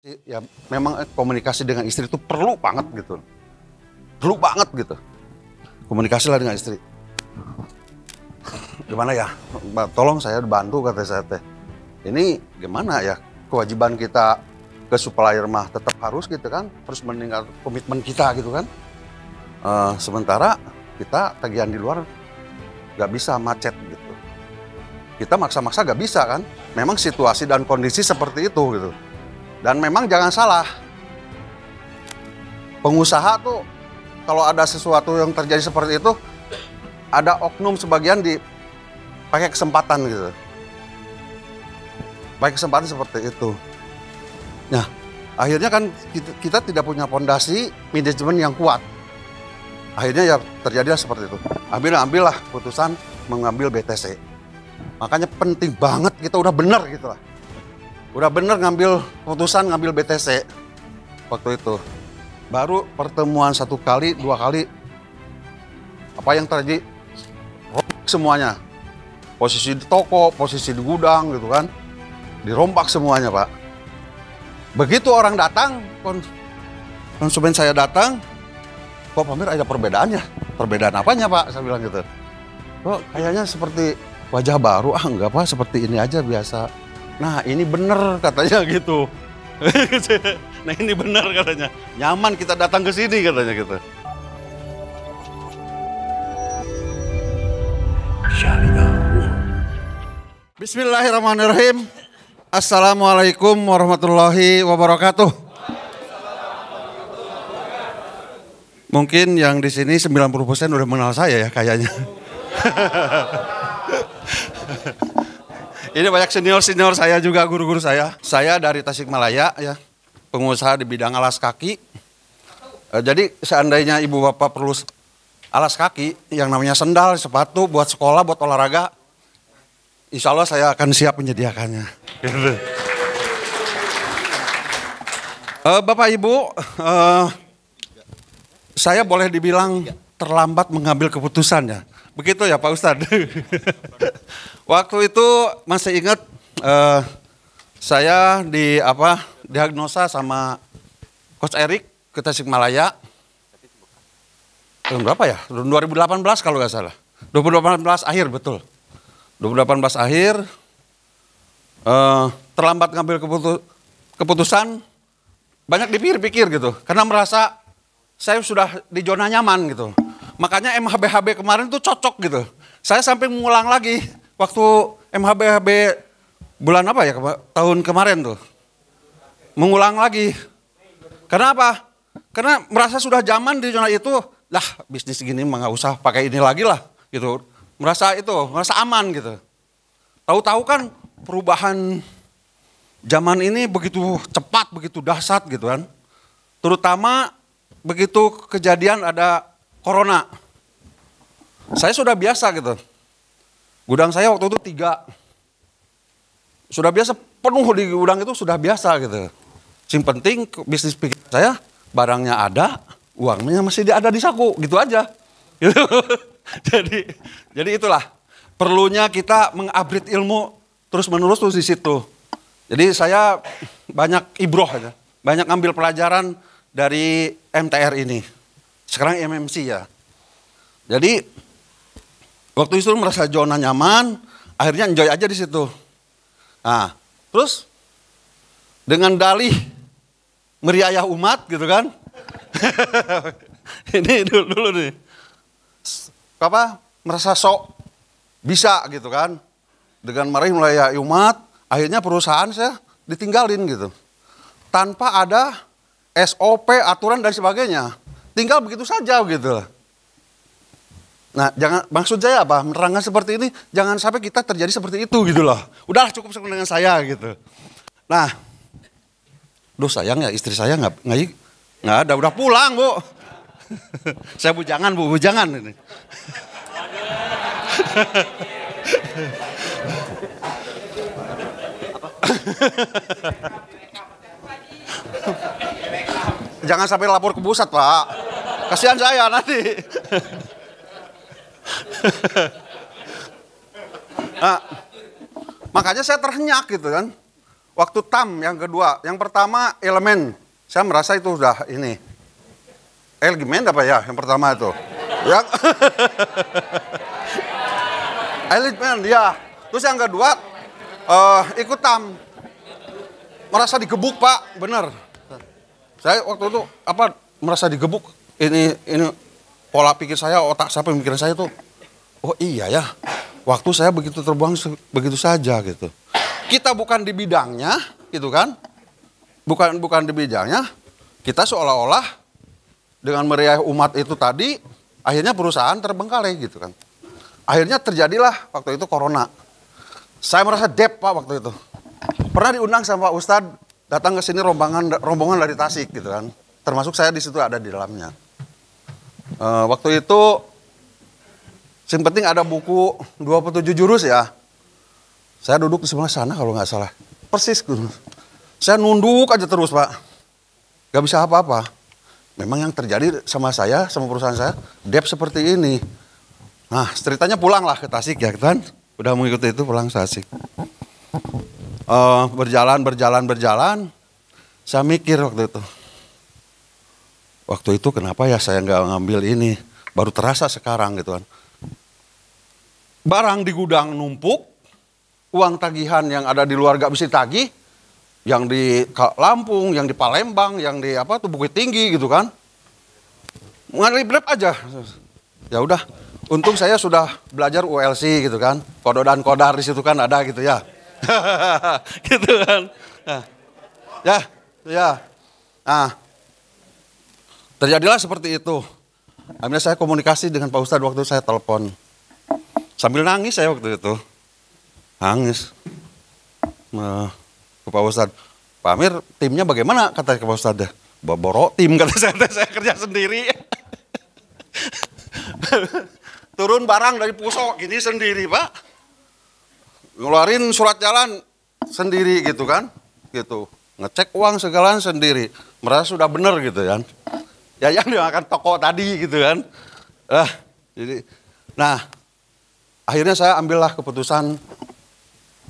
Ya memang komunikasi dengan istri itu perlu banget gitu. Perlu banget gitu. Komunikasi lah dengan istri. Gimana ya? Mbak, tolong saya bantu kata saya teh. Ini gimana ya? Kewajiban kita ke supplier mah tetap harus gitu kan. Terus meningkat komitmen kita gitu kan. Sementara kita tagihan di luar gak bisa macet gitu. Kita maksa-maksa gak bisa kan. Memang situasi dan kondisi seperti itu gitu. Dan memang jangan salah, pengusaha tuh kalau ada sesuatu yang terjadi seperti itu, ada oknum sebagian pakai kesempatan gitu. Pakai kesempatan seperti itu. Nah, akhirnya kan kita tidak punya fondasi manajemen yang kuat. Akhirnya ya terjadilah seperti itu. Ambillah putusan mengambil BTC. Makanya penting banget kita udah benar gitu lah. Udah bener ngambil putusan ngambil BTC waktu itu. Baru pertemuan 1 kali, 2 kali. Apa yang terjadi? Semuanya. Posisi di toko, posisi di gudang gitu kan. Dirompak semuanya, Pak. Begitu orang datang, konsumen saya datang, kok Pak Mir ada perbedaannya? Perbedaan apanya, Pak? Saya bilang gitu. Kok kayaknya seperti wajah baru, enggak Pak, seperti ini aja biasa. Nah ini bener katanya gitu. Nah ini bener katanya. Nyaman kita datang ke sini katanya gitu. Bismillahirrahmanirrahim. Assalamualaikum warahmatullahi wabarakatuh. Mungkin yang di sini 90% udah mengenal saya ya kayaknya. Ini banyak senior saya juga, guru-guru saya. Saya dari Tasikmalaya ya, pengusaha di bidang alas kaki. Jadi seandainya ibu bapak perlu alas kaki yang namanya sendal, sepatu buat sekolah, buat olahraga, insya Allah saya akan siap menyediakannya. Bapak Ibu, saya boleh dibilang terlambat mengambil keputusan ya. Begitu ya Pak Ustadz. Waktu itu masih ingat saya diagnosa sama Coach Erik ke Tasikmalaya. Tahun berapa ya? 2018 kalau nggak salah. 2018 akhir betul. 2018 akhir terlambat ngambil keputusan, banyak dipikir-pikir gitu. Karena merasa saya sudah di zona nyaman gitu. Makanya MHBHB kemarin tuh cocok gitu. Saya sampai mengulang lagi waktu MHBHB bulan apa ya tahun kemarin tuh. Mengulang lagi. Karena apa? Karena merasa sudah zaman di zona itu, lah bisnis gini mah nggak usah pakai ini lagi lah gitu. Merasa aman gitu. Tahu-tahu kan perubahan zaman ini begitu cepat, begitu dahsyat gitu kan. Terutama begitu kejadian ada Corona. Saya sudah biasa gitu. Gudang saya waktu itu 3. Sudah biasa penuh di gudang itu sudah biasa gitu. Yang penting bisnis pikir saya barangnya ada, uangnya masih ada di saku, gitu aja. Gitu. Jadi itulah perlunya kita mengupgrade ilmu terus-menerus di situ. Jadi saya banyak ibroh aja, banyak ngambil pelajaran dari MTR ini. Sekarang MMC ya. Jadi waktu itu merasa zona nyaman, akhirnya enjoy aja di situ. Nah, terus dengan dalih meriayah umat gitu kan. Ini dulu nih. Merasa sok bisa gitu kan. Dengan meriayah umat, akhirnya perusahaan saya ditinggalin gitu. Tanpa ada SOP, aturan dan sebagainya. Tinggal begitu saja gitu. Nah, maksud saya apa? Menerangkan seperti ini, jangan sampai kita terjadi seperti itu gitu loh. Udahlah cukup dengan saya gitu. Nah, sayang ya istri saya nggak ada, udah pulang Bu. Saya bujangan Bu, bujangan ini. Jangan sampai lapor ke pusat Pak. Kasihan saya nanti. Nah, makanya saya terhenyak gitu kan. waktu tam yang kedua, yang pertama elemen, saya merasa itu udah ini. Elemen apa ya yang pertama itu? Yang elemen ya. Terus yang kedua ikut tam. Merasa digebuk Pak, bener. Saya waktu itu merasa digebuk. Ini pola pikir saya, otak saya, pemikiran saya tuh, oh iya ya, waktu saya begitu terbuang begitu saja gitu. Kita bukan di bidangnya, gitu kan? Bukan di bidangnya. Kita seolah-olah dengan meriah umat itu tadi, akhirnya perusahaan terbengkalai gitu kan. Akhirnya terjadilah waktu itu corona. Saya merasa dep Pak waktu itu. Pernah diundang sama Pak Ustadz datang ke sini rombongan dari Tasik gitu kan. Termasuk saya di situ ada di dalamnya. Waktu itu yang penting ada buku 27 jurus ya. Saya duduk di sebelah sana kalau nggak salah. Persis gitu. Saya nunduk aja terus Pak. Gak bisa apa-apa. Memang yang terjadi sama saya, sama perusahaan saya, dep seperti ini. Nah ceritanya pulanglah ke Tasik ya kan. Udah mengikuti itu pulang ke Tasik. Berjalan. Saya mikir waktu itu. Waktu itu kenapa ya saya nggak ngambil ini. Baru terasa sekarang gitu kan. Barang di gudang numpuk. Uang tagihan yang ada di luar gak bisa ditagih. Yang di Lampung, yang di Palembang, yang di Bukit Tinggi gitu kan. Ngalib-lib aja. Ya udah. Untung saya sudah belajar ULC gitu kan. Kodo dan kodar di situ kan ada gitu ya. Gitu kan. Ya. Nah, terjadilah seperti itu. Akhirnya saya komunikasi dengan Pak Ustadz waktu saya telepon. Sambil nangis saya waktu itu. Nangis. Ke Pak Ustadz. Pak Amir, timnya bagaimana? Kata Pak Ustadz. Boboro tim kata saya kerja sendiri. Turun barang dari pusok gini sendiri Pak. Ngeluarin surat jalan sendiri gitu kan, gitu. Ngecek uang segala sendiri, merasa sudah benar gitu kan. Ya yang dimakan toko tadi gitu kan. Nah, akhirnya saya ambillah keputusan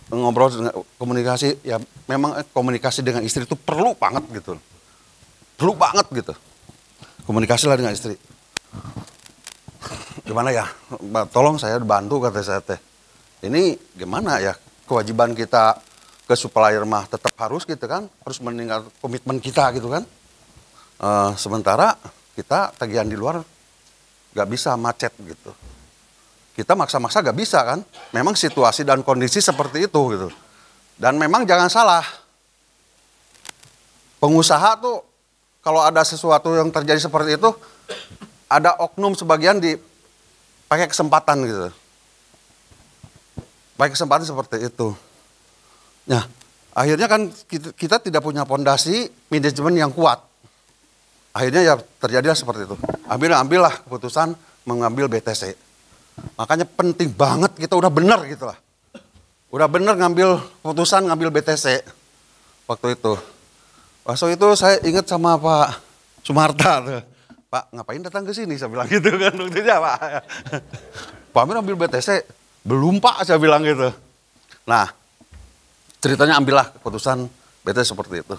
ngobrol komunikasi. Ya memang komunikasi dengan istri itu perlu banget gitu, Komunikasilah dengan istri. Gimana ya? Tolong saya bantu kata saya teh. Ini gimana ya kewajiban kita ke supplier mah tetap harus gitu kan, harus meninggal komitmen kita gitu kan. Sementara kita tagihan di luar gak bisa macet gitu. Kita maksa-maksa gak bisa kan. Memang situasi dan kondisi seperti itu gitu. Dan memang jangan salah. Pengusaha tuh kalau ada sesuatu yang terjadi seperti itu, ada oknum sebagian pakai kesempatan gitu. Pakai kesempatan seperti itu. Nah, akhirnya kan kita tidak punya fondasi manajemen yang kuat. Akhirnya ya terjadilah seperti itu. Ambillah keputusan mengambil BTC. Makanya penting banget kita udah benar gitu lah. Udah benar ngambil keputusan ngambil BTC waktu itu. Waktu itu saya ingat sama Pak Sumarta tuh. Pak ngapain datang ke sini? Saya bilang gitu kan waktu itu ya Pak. Pak Amir ambil BTC. Belum Pak, saya bilang gitu. Nah, ceritanya ambillah keputusan BTC seperti itu.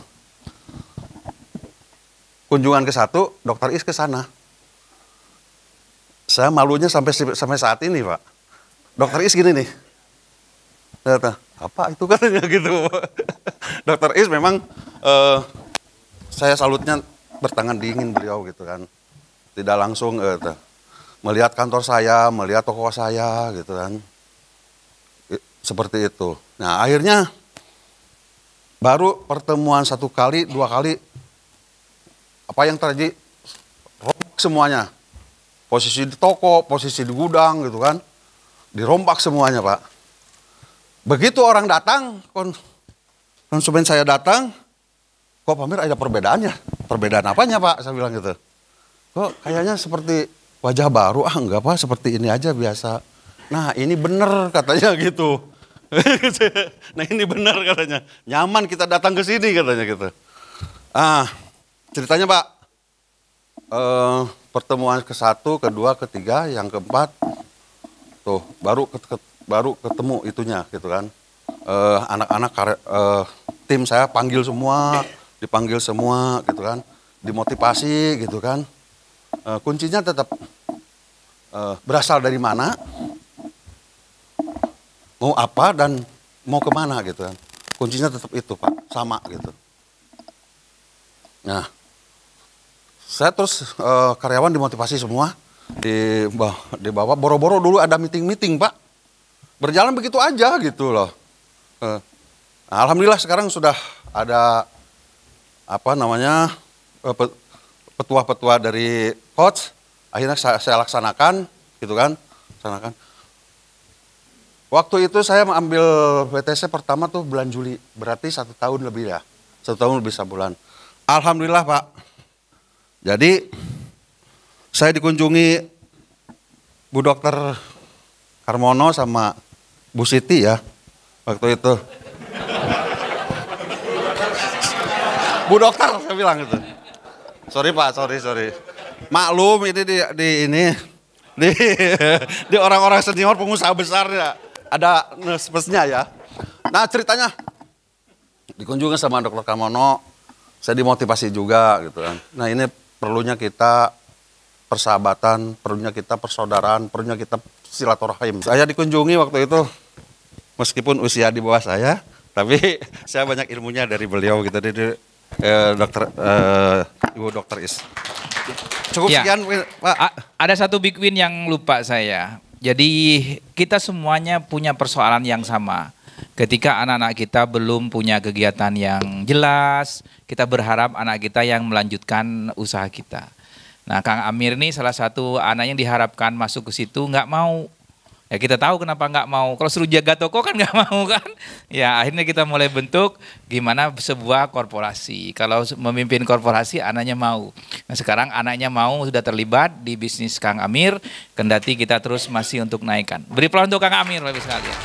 Kunjungan ke satu, Dokter Is ke sana. Saya malunya sampai saat ini Pak. Dokter Is gini nih. Apa itu katanya gitu. Dokter Is memang saya salutnya bertangan dingin beliau gitu kan. Tidak langsung melihat kantor saya, melihat toko saya gitu kan. Seperti itu. Nah akhirnya baru pertemuan 1 kali, 2 kali. Apa yang terjadi? Rombak semuanya. Posisi di toko, posisi di gudang gitu kan. Dirompak semuanya Pak. Begitu orang datang, konsumen saya datang, kok Pak Amir ada perbedaannya? Perbedaan apanya Pak? Saya bilang gitu. Kok kayaknya seperti wajah baru? Enggak Pak, seperti ini aja biasa. Nah ini bener katanya gitu. Nah ini bener katanya. Nyaman kita datang ke sini katanya gitu. Ceritanya Pak. Pertemuan ke-1, ke-2, ke-3, yang ke-4. Tuh baru ketemu itunya gitu kan. anak-anak tim saya panggil semua, dipanggil semua gitu kan, dimotivasi gitu kan. Kuncinya tetap berasal dari mana, mau apa dan mau kemana gitu kan. Kuncinya tetap itu Pak, sama gitu. Nah, saya terus karyawan dimotivasi semua, dibawa boro-boro dulu ada meeting-meeting Pak. Berjalan begitu aja gitu loh. Alhamdulillah sekarang sudah ada petua-petua dari coach. Akhirnya saya laksanakan, gitu kan, laksanakan. Waktu itu saya mengambil WTC pertama tuh bulan Juli, berarti 1 tahun lebih ya, 1 tahun lebih sebulan. Alhamdulillah Pak. Jadi saya dikunjungi Bu Dokter Karmono sama Bu Siti ya, waktu itu. Bu Dokter saya bilang gitu. Sorry Pak, sorry. Maklum ini di orang-orang senior pengusaha besar ya, ada nespesnya ya. Nah ceritanya dikunjungi sama Dokter Karmono, saya dimotivasi juga gitu kan. Nah ini perlunya kita persahabatan, perlunya kita persaudaraan, perlunya kita silaturahim. Saya dikunjungi waktu itu meskipun usia di bawah saya, tapi saya banyak ilmunya dari beliau gitu, Ibu Dokter Is. Cukup Ya. sekian Pak. Ada satu big win yang lupa saya. Jadi kita semuanya punya persoalan yang sama. Ketika anak-anak kita belum punya kegiatan yang jelas, kita berharap anak kita yang melanjutkan usaha kita. Nah, Kang Amir ini salah satu anak yang diharapkan masuk ke situ, nggak mau. Ya kita tahu kenapa nggak mau. Kalau suruh jaga toko kan nggak mau kan. Ya akhirnya kita mulai bentuk gimana sebuah korporasi. Kalau memimpin korporasi anaknya mau. Nah sekarang anaknya mau, sudah terlibat di bisnis Kang Amir. Kendati kita terus masih untuk naikkan. Beri peluang untuk Kang Amir Bapak sekalian.